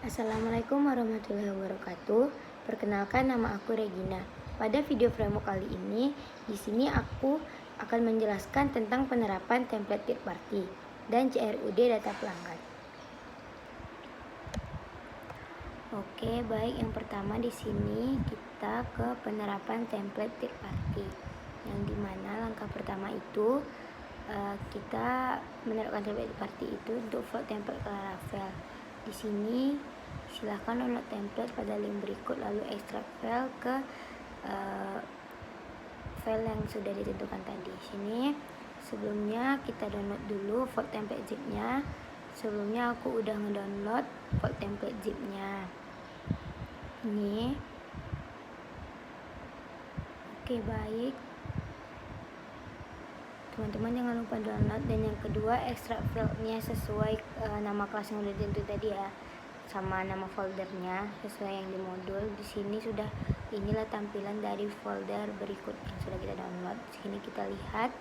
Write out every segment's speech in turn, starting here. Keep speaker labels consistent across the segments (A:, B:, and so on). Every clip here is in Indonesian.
A: Assalamualaikum warahmatullahi wabarakatuh. Perkenalkan, nama aku Regina. Pada video framework kali ini, di sini aku akan menjelaskan tentang penerapan template third party dan CRUD data pelanggan. Oke, baik. Yang pertama di sini kita ke penerapan template third party. Yang dimana langkah pertama itu kita menerapkan template third party itu untuk float template Laravel. Di sini silahkan download template pada link berikut lalu ekstrak file ke file yang sudah ditentukan tadi. Sini sebelumnya kita download dulu file template zip-nya. Sebelumnya aku udah ngedownload file template zip-nya. Ini. Oke, baik. Teman-teman jangan lupa download, dan yang kedua ekstrak filenya sesuai nama kelas yang udah ditentu tadi ya, sama nama foldernya sesuai yang di modul. Di sini sudah, inilah tampilan dari folder berikut yang sudah kita download. Sini kita lihat.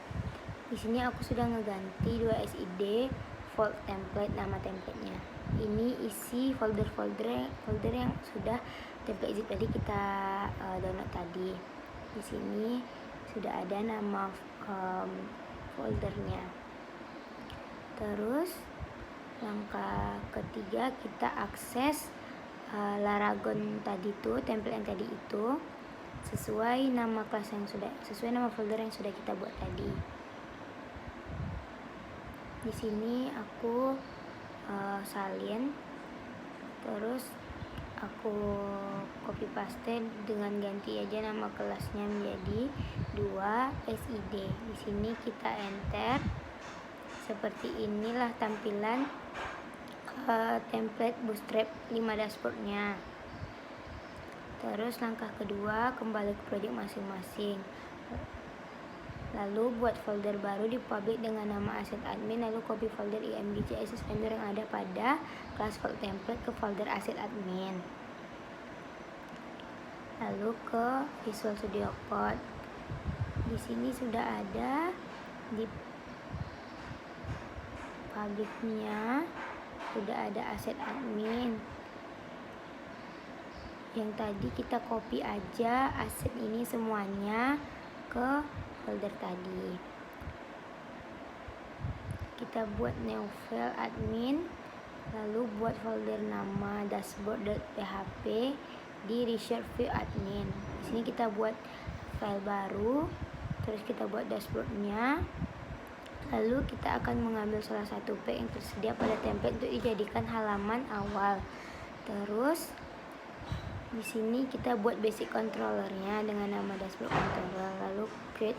A: Di sini aku sudah ngeganti 2 SID fold template, nama templatenya. Ini isi folder yang sudah template zip tadi kita download tadi. Di sini sudah ada nama foldernya. Terus langkah ketiga kita akses Laragon tadi tuh, template yang tadi itu sesuai nama kelas yang sudah, sesuai nama folder yang sudah kita buat tadi. Di sini aku salin, terus aku copy paste dengan ganti aja nama kelasnya menjadi 2 SID. Di sini kita enter. Seperti inilah tampilan template Bootstrap 5 dashboardnya. Terus langkah kedua, kembali ke project masing-masing. Lalu buat folder baru di public dengan nama asset admin, lalu copy folder img CSS vendor yang ada pada kelas file template ke folder asset admin. Lalu ke Visual Studio Code. Di sini sudah ada di publicnya, sudah ada asset admin. Yang tadi kita copy aja aset ini semuanya ke folder tadi. Kita buat new file admin, lalu buat folder nama dashboard.php di reserve view admin. Di sini kita buat file baru, terus kita buat dashboardnya. Lalu kita akan mengambil salah satu page yang tersedia pada template untuk dijadikan halaman awal. Terus di sini kita buat basic controllernya dengan nama dashboard controller, lalu create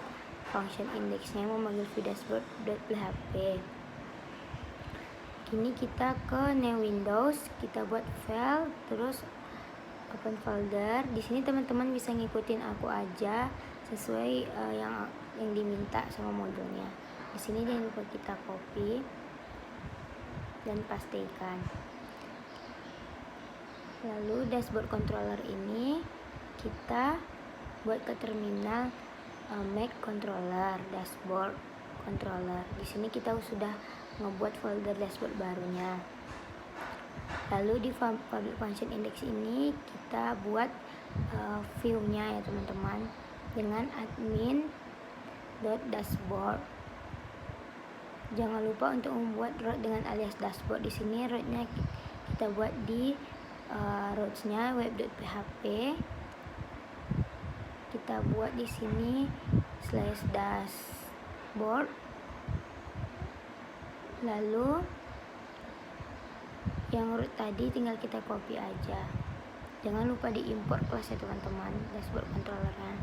A: function indexnya memanggil view dashboard.php. Kini kita ke new windows, kita buat file, terus open folder. Di sini teman-teman bisa ngikutin aku aja sesuai yang diminta sama modulnya. Di sini jangan lupa kita copy dan pastekan. Lalu dashboard controller ini kita buat ke terminal Mac controller, dashboard controller. Di sini kita sudah ngebuat folder dashboard barunya. Lalu di public function index ini kita buat view-nya ya teman-teman, dengan admin.dashboard. Jangan lupa untuk membuat root dengan alias dashboard. Di sini rootnya kita buat di rootnya web.php. Kita buat di sini /dashboard. Lalu yang root tadi tinggal kita copy aja. Jangan lupa diimport kelas ya teman-teman, dashboard controllernya.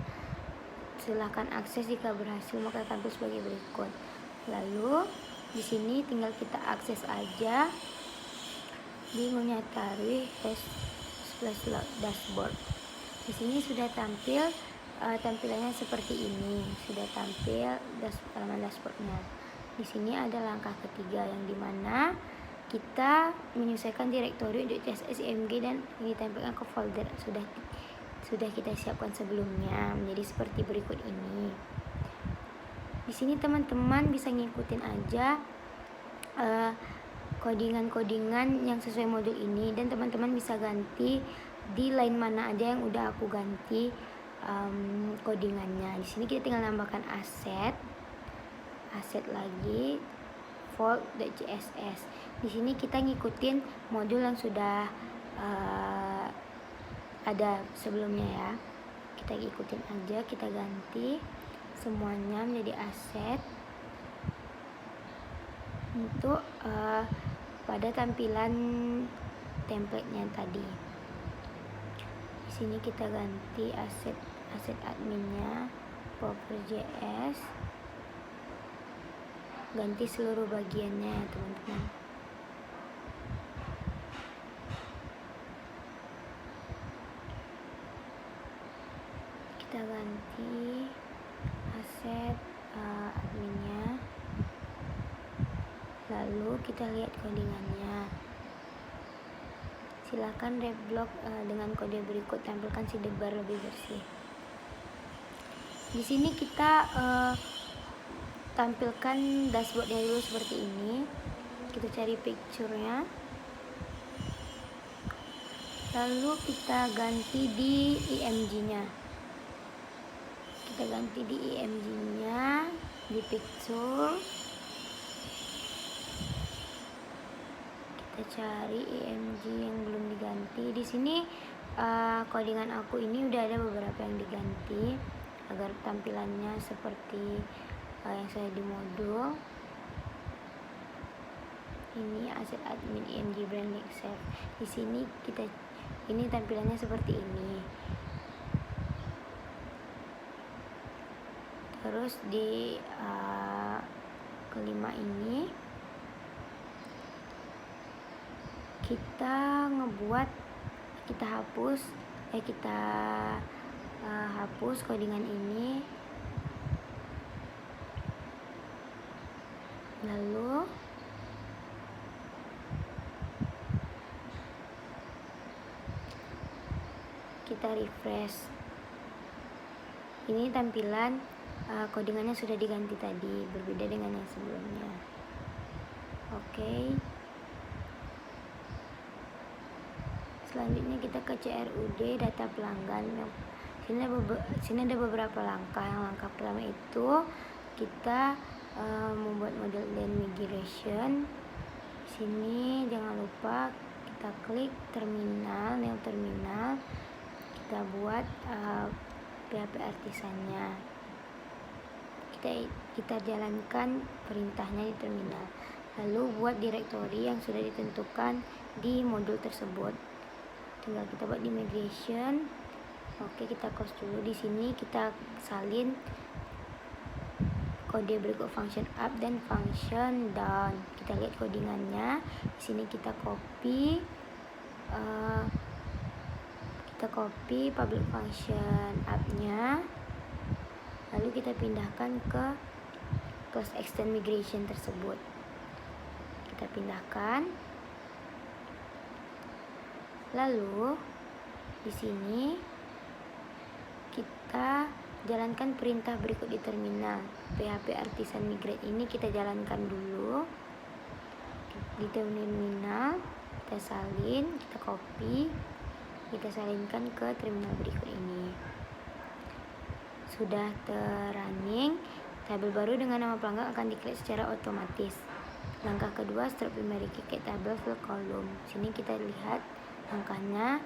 A: Silahkan akses jika berhasil, maka tampil sebagai berikut. Lalu di sini tinggal kita akses aja di Munyatari /dashboard. Di sini sudah tampil tampilannya seperti ini, sudah tampil halaman dashboardnya. Di sini ada langkah ketiga yang dimana kita menyesuaikan direktori untuk CSS img dan ditempelkan ke folder sudah kita siapkan sebelumnya menjadi seperti berikut ini. Di sini teman-teman bisa ngikutin aja codingan-codingan yang sesuai modul ini, dan teman-teman bisa ganti di line mana aja yang udah aku ganti codingannya. Di sini kita tinggal nambahkan aset lagi fold.css. Di sini kita ngikutin modul yang sudah ada sebelumnya ya. Kita ikutin aja, kita ganti semuanya menjadi aset untuk pada tampilan template-nya tadi. Di sini kita ganti aset adminnya Power.js, ganti seluruh bagiannya ya teman-teman. Kita ganti aset adminnya, lalu kita lihat codingannya. Silahkan reblok dengan kode berikut, tampilkan sidebar lebih bersih. Di sini kita tampilkan dashboardnya dulu seperti ini. Kita cari picture-nya, lalu kita ganti di img-nya. Kita ganti di img-nya, di picture. Kita cari img yang belum diganti. Di sini codingan aku ini udah ada beberapa yang diganti agar tampilannya seperti yang saya di modul. Ini aset admin img branding save. Di sini ini tampilannya seperti ini. Terus di kelima ini kita hapus codingan ini, lalu kita refresh. Ini tampilan codingannya sudah diganti tadi, berbeda dengan yang sebelumnya. Oke. Selanjutnya kita ke CRUD, data pelanggan. Sini ada beberapa langkah. Yang langkah pertama itu kita membuat model dan migration. Sini jangan lupa kita klik terminal, new terminal. Kita buat PHP artisannya. Kita jalankan perintahnya di terminal. Lalu buat direktori yang sudah ditentukan di modul tersebut. Tinggal kita buat di migration. Oke, kita close dulu. Di sini kita salin kode berikut function up dan function down. Kita lihat codingannya. Di sini kita copy public function up-nya. Lalu kita pindahkan ke class extend migration tersebut. Kita pindahkan. Lalu di sini kita jalankan perintah berikut di terminal. PHP artisan migrate ini kita jalankan dulu di terminal. Kita salin, kita copy, kita salinkan ke terminal berikut ini. Sudah terrunning, tabel baru dengan nama pelanggan akan di-create secara otomatis. Langkah kedua, start primary key create table fill column. Sini kita lihat langkahnya.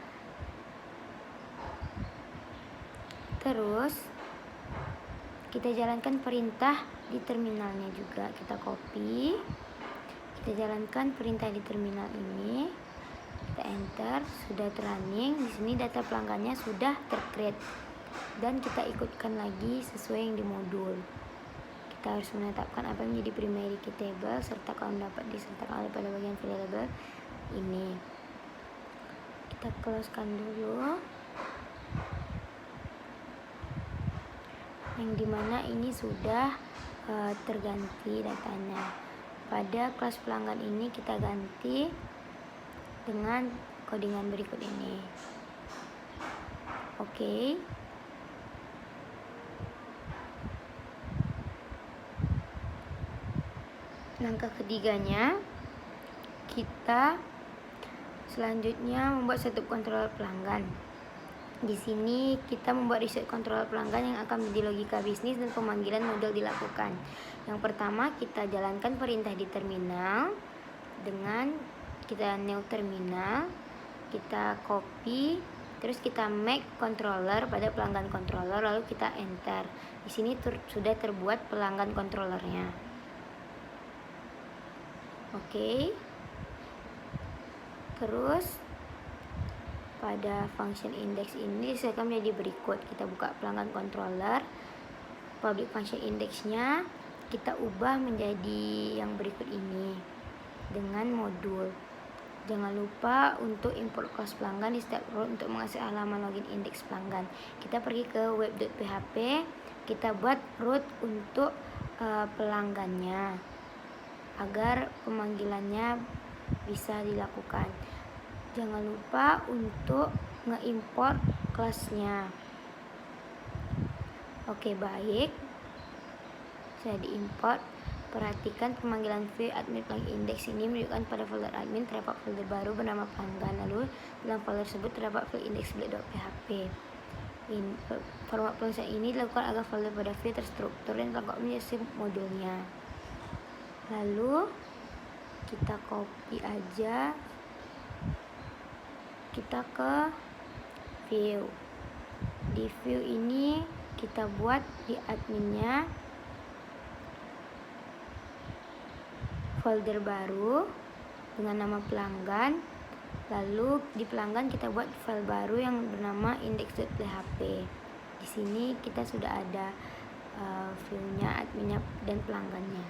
A: Terus kita jalankan perintah di terminalnya juga. Kita copy, kita jalankan perintah di terminal ini. Kita enter, sudah running. Di sini data pelanggannya sudah tercreate dan kita ikutkan lagi sesuai yang di modul. Kita harus menetapkan apa yang menjadi primary key table serta kalau dapat disertakan pada bagian variable ini. Kita closekan dulu, yang dimana ini sudah terganti datanya. Pada kelas pelanggan ini kita ganti dengan codingan berikut ini. Oke. Langkah ketiganya kita selanjutnya membuat setup kontrol pelanggan. Di sini kita membuat reset kontrol pelanggan yang akan menjadi logika bisnis dan pemanggilan modul dilakukan. Yang pertama, kita jalankan perintah di terminal dengan kita new terminal, kita copy, terus kita make controller pada pelanggan controller, lalu kita enter. Di sini sudah terbuat pelanggan controllernya. Oke. Terus pada function index ini disesuaikan menjadi berikut. Kita buka pelanggan controller, public function indexnya kita ubah menjadi yang berikut ini dengan modul. Jangan lupa untuk import kelas pelanggan di setiap root untuk mengakses halaman login indeks pelanggan. Kita pergi ke web.php, kita buat root untuk pelanggannya agar pemanggilannya bisa dilakukan. Jangan lupa untuk nge-import kelasnya. Oke, baik. Saya diimport. Perhatikan pemanggilan view admin plugin index ini menunjukkan pada folder admin terdapat folder baru bernama pelanggan. Lalu dalam folder tersebut terdapat file index.php. Format penulisan ini dilakukan agar folder pada view terstruktur dan terlengkap menjadi modulnya. Lalu kita copy aja, kita ke view. Di view ini kita buat di adminnya folder baru dengan nama pelanggan. Lalu di pelanggan kita buat file baru yang bernama index.php. Di sini kita sudah ada view-nya, adminnya dan pelanggannya.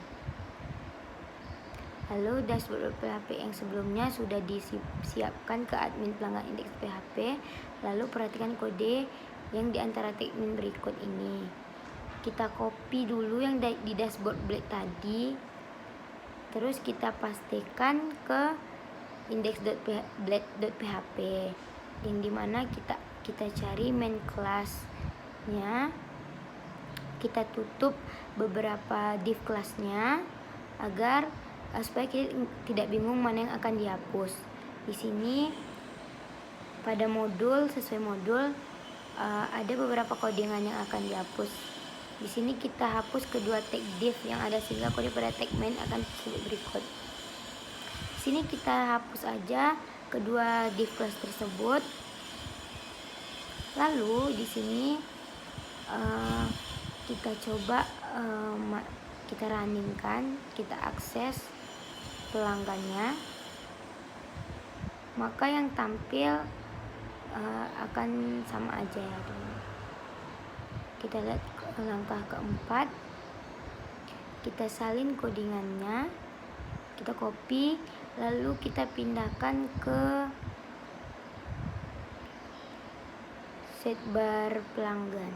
A: Lalu dashboard.php yang sebelumnya sudah disiapkan ke admin pelanggan index.php. Lalu perhatikan kode yang di antara tagmin berikut ini. Kita copy dulu yang di dashboard blade tadi. Terus kita pastikan ke index.blade.php yang dimana kita cari main class-nya. Kita tutup beberapa div kelasnya agar supaya kita tidak bingung mana yang akan dihapus. Di sini pada modul, sesuai modul ada beberapa codingan yang akan dihapus. Di sini kita hapus kedua tag div yang ada sehingga kode pada tag main akan seperti berikut. Di sini kita hapus aja kedua div kelas tersebut. Lalu di sini kita coba kita runningkan, kita akses pelanggannya, maka yang tampil akan sama aja ya teman. Kita lihat langkah keempat, kita salin codingannya, kita copy, lalu kita pindahkan ke sidebar pelanggan.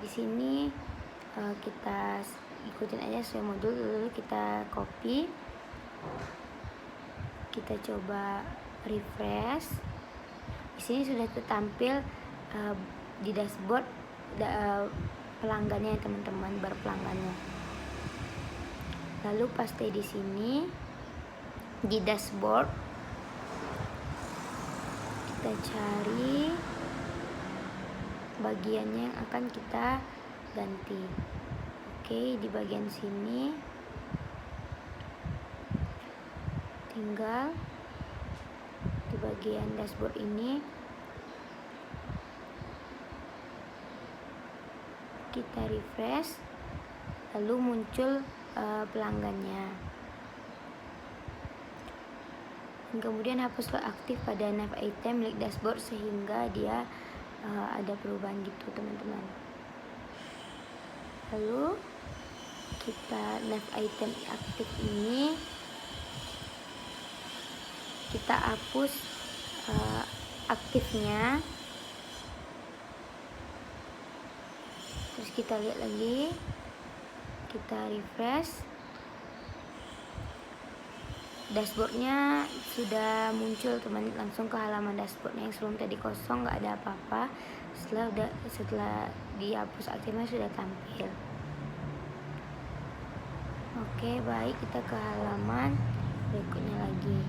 A: Di sini kita ikutin aja sesuai modul. Lalu kita copy, kita coba refresh. Di sini sudah tertampil di dashboard pelanggannya teman-teman, bar pelanggannya. Lalu paste di sini di dashboard, kita cari bagiannya yang akan kita ganti. Oke, di bagian sini tinggal di bagian dashboard ini kita refresh, lalu muncul pelanggannya. Dan kemudian hapuslah aktif pada nav item milik dashboard sehingga dia ada perubahan gitu teman-teman. Lalu kita nav item aktif ini kita hapus aktifnya. Terus kita lihat lagi, kita refresh, dashboardnya sudah muncul teman, langsung ke halaman dashboardnya yang sebelum tadi kosong, nggak ada apa-apa. Setelah dihapus aktifnya sudah tampil. Oke, baik, kita ke halaman berikutnya lagi.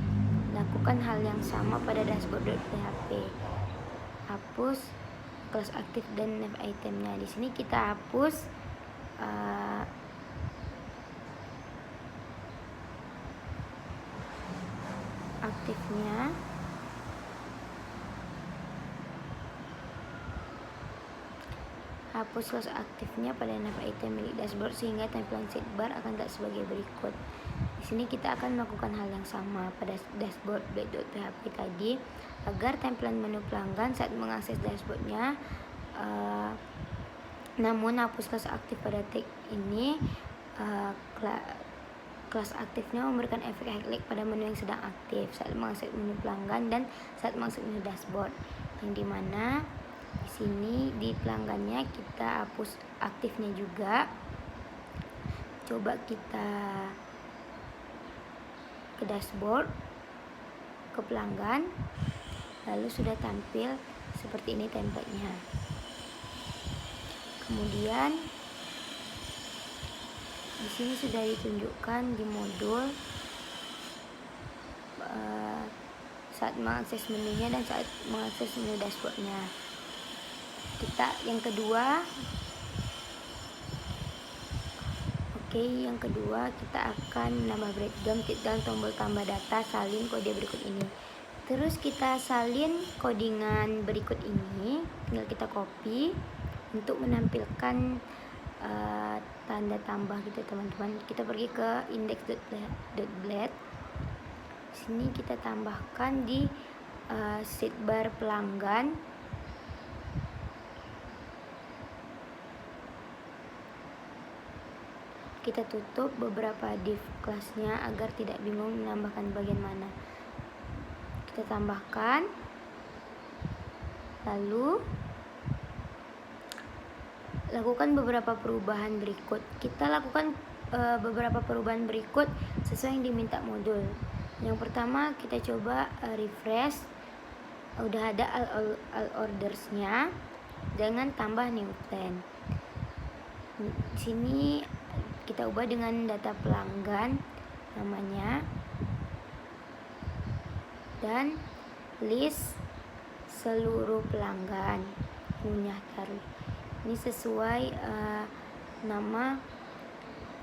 A: Lakukan hal yang sama pada dashboard.php. Hapus kelas aktif dan nav itemnya. Di sini kita hapus aktifnya. Hapus kelas aktifnya pada nav item milik dashboard sehingga tampilan sidebar akan tak sebagai berikut. Di sini kita akan melakukan hal yang sama pada dashboard.php tadi agar tampilan menu pelanggan saat mengakses dashboardnya. Namun hapus kelas aktif pada tag ini. Kelas aktifnya memberikan efek highlight pada menu yang sedang aktif saat mengakses menu pelanggan dan saat mengakses menu dashboard, yang dimana di sini di pelanggannya kita hapus aktifnya juga. Coba kita ke dashboard, ke pelanggan, lalu sudah tampil seperti ini template-nya. Kemudian di sini sudah ditunjukkan di modul saat mengakses menunya dan saat mengakses menu dashboardnya. Yang kedua kita akan menambah breakdown, klik dan tombol tambah data, salin kode berikut ini. Terus kita salin codingan berikut ini, tinggal kita copy untuk menampilkan tanda tambah gitu teman-teman. Kita pergi ke index.blade. Sini kita tambahkan di sidebar pelanggan. Kita tutup beberapa div kelasnya agar tidak bingung menambahkan bagian mana. Kita tambahkan, lalu lakukan beberapa perubahan berikut. Kita lakukan beberapa perubahan berikut sesuai yang diminta modul. Yang pertama, kita coba refresh. Udah ada all ordersnya, jangan tambah new plan. Di sini kita ubah dengan data pelanggan namanya dan list seluruh pelanggan punya taruh. Ini sesuai nama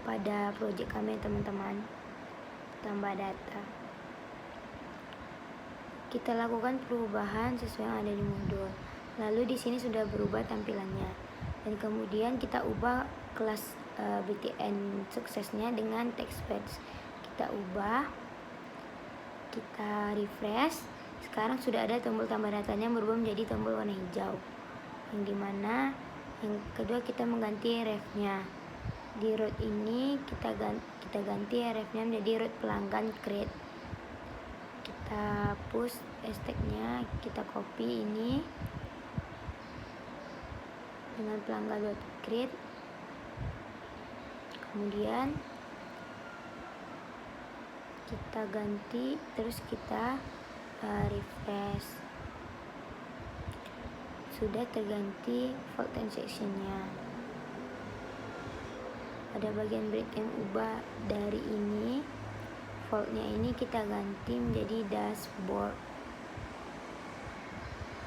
A: pada project kami teman-teman. Tambah data. Kita lakukan perubahan sesuai yang ada di modul. Lalu di sini sudah berubah tampilannya. Dan kemudian kita ubah kelas BTN suksesnya dengan text page. Kita ubah, kita refresh. Sekarang sudah ada tombol tambah datanya berubah menjadi tombol warna hijau. Yang dimana yang kedua kita mengganti ref-nya. Di root ini kita ganti ref-nya menjadi root pelanggan create. Kita hapus hashtag-nya, kita copy ini dengan pelanggan.create. Kemudian kita ganti, terus kita refresh. Sudah terganti fault transaction-nya. Pada bagian break yang ubah dari ini, fault-nya ini kita ganti menjadi dashboard.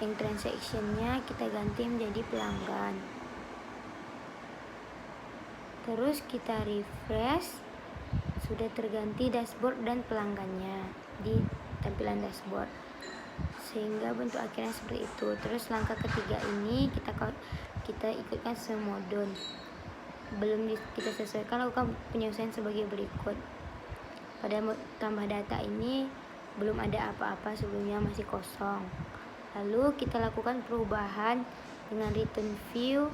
A: Yang transaction-nya kita ganti menjadi pelanggan. Terus kita refresh, sudah terganti dashboard dan pelanggannya di tampilan dashboard, sehingga bentuk akhirnya seperti itu. Terus langkah ketiga ini kita ikutkan semua modul. Belum kita sesuaikan, lakukan penyesuaian sebagai berikut. Pada tambah data ini belum ada apa-apa, sebelumnya masih kosong. Lalu kita lakukan perubahan dengan return view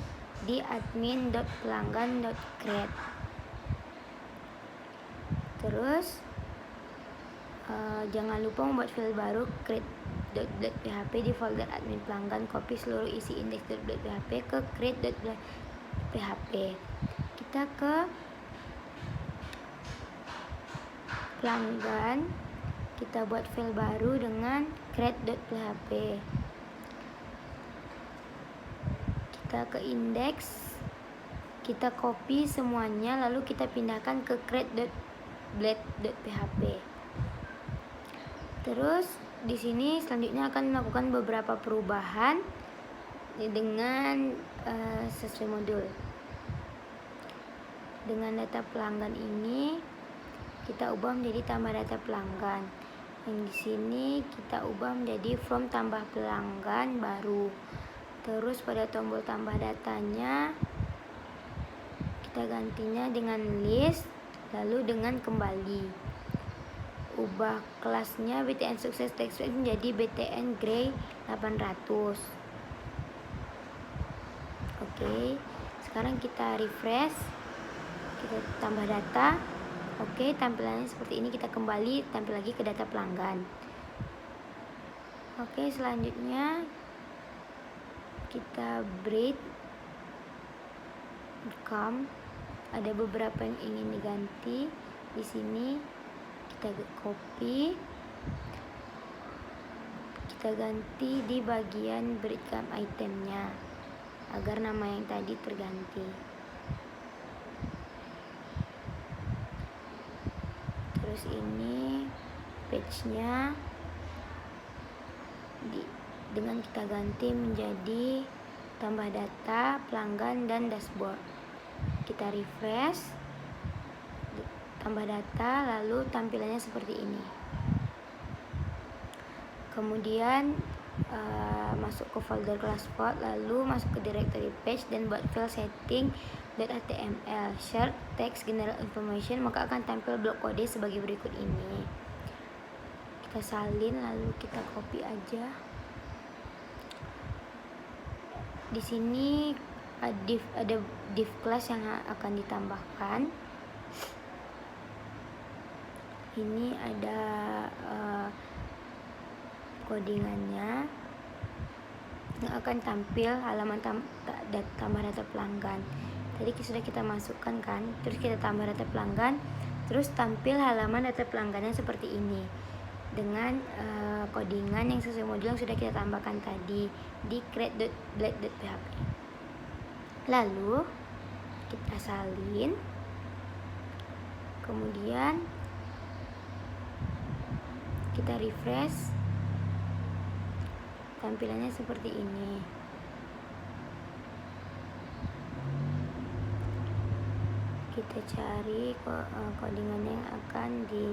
A: di admin.pelanggan.create. Terus jangan lupa membuat file baru create.php di folder admin pelanggan. Copy seluruh isi index.php ke create.php. Kita ke pelanggan, kita buat file baru dengan create.php. Kita ke index, Kita copy semuanya lalu kita pindahkan ke create.blade.php. Terus di sini selanjutnya akan melakukan beberapa perubahan dengan sesuai modul. Dengan data pelanggan ini kita ubah menjadi tambah data pelanggan. Yang di sini kita ubah menjadi from tambah pelanggan baru. Terus pada tombol tambah datanya kita gantinya dengan list lalu dengan kembali. Ubah kelasnya BTN Sukses Text menjadi BTN Grey 800. Oke, sekarang kita refresh, kita tambah data. Oke, tampilannya seperti ini. Kita kembali tampil lagi ke data pelanggan. Oke, selanjutnya kita breed come. Ada beberapa yang ingin diganti. Di sini kita copy, kita ganti di bagian breadcrumb itemnya agar nama yang tadi terganti. Terus ini page-nya dengan kita ganti menjadi tambah data, pelanggan, dan dashboard. Kita refresh, tambah data, lalu tampilannya seperti ini. Kemudian masuk ke folder Classfort, lalu masuk ke directory page dan buat file setting .html short text general information, maka akan tampil blok kode sebagai berikut ini. Kita salin lalu kita copy aja. Di sini ada div class yang akan ditambahkan. Ini ada codingannya yang akan tampil halaman tambah data pelanggan. Tadi sudah kita masukkan kan, terus kita tambah data pelanggan, terus tampil halaman data pelanggannya seperti ini dengan codingan yang sesuai modul yang sudah kita tambahkan tadi di create.blade.php. Lalu kita salin, kemudian kita refresh, tampilannya seperti ini. Kita cari codingannya yang akan di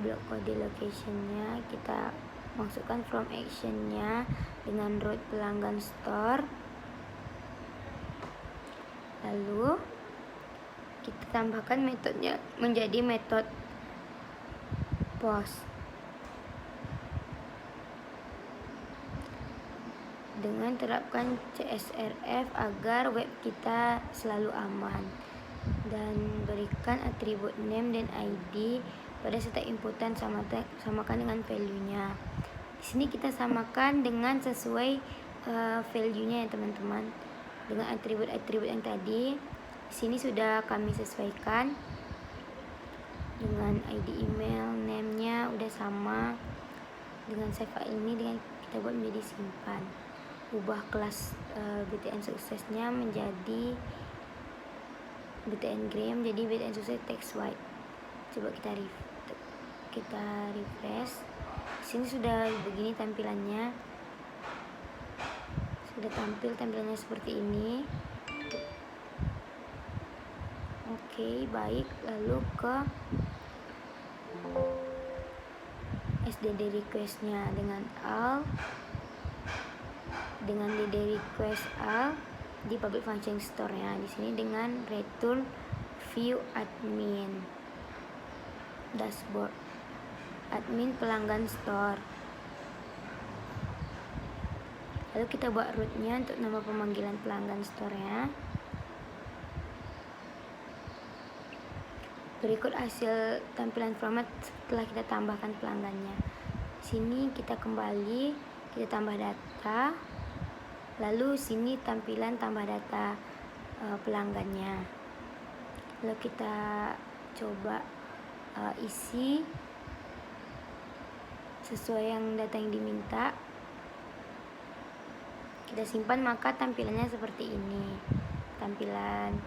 A: blok kode locationnya, kita masukkan from actionnya dengan root pelanggan store, lalu kita tambahkan metodenya menjadi metode post dengan terapkan CSRF agar web kita selalu aman, dan berikan atribut name dan ID pada setiap inputan samakan dengan value-nya. Di sini kita samakan dengan sesuai value-nya ya teman-teman, dengan atribut-atribut yang tadi. Di sini sudah kami sesuaikan dengan ID email, name-nya udah sama dengan save file ini, dengan kita buat menjadi simpan. Ubah kelas BTN Suksesnya menjadi BTN Grey menjadi BTN Sukses Text White. Coba kita refresh. Sini sudah begini tampilannya. Sudah tampil tampilannya seperti ini. Oke, baik. Lalu ke SDD request-nya dengan all, dengan DD request all di public function store-nya. Di sini dengan return view admin dashboard, admin pelanggan store. Lalu kita buat root-nya untuk nama pemanggilan pelanggan store-nya. Berikut hasil tampilan format setelah kita tambahkan pelanggannya. Sini kita kembali, kita tambah data. Lalu sini tampilan tambah data pelanggannya. Lalu kita coba isi sesuai yang data yang diminta. kita simpan, maka tampilannya seperti ini. Tampilan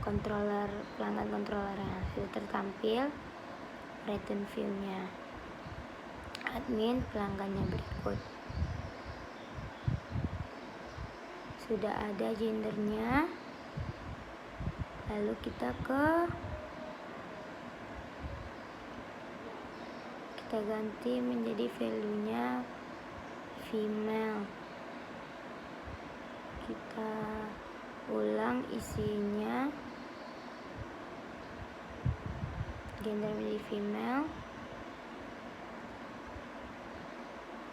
A: controller, pelanggan controllernya sudah tertampil. Return view-nya, admin pelanggannya berikut. Sudah ada gendernya. Lalu kita ganti menjadi value-nya female. Kita ulang isinya, gender menjadi female.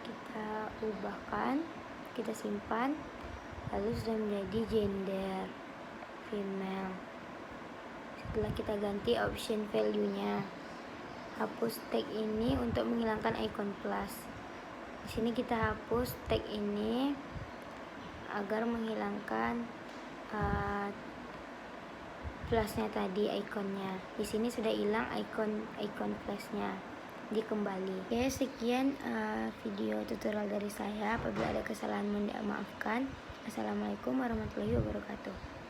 A: Kita ubahkan, kita simpan, lalu sudah menjadi gender female. Setelah kita ganti option value-nya, hapus tag ini untuk menghilangkan icon plus. Di sini kita hapus tag ini agar menghilangkan plusnya tadi, ikonnya. Di sini sudah hilang icon plusnya. Dikembali. Oke, sekian video tutorial dari saya. Apabila ada kesalahan mohon dimaafkan. Assalamualaikum warahmatullahi wabarakatuh.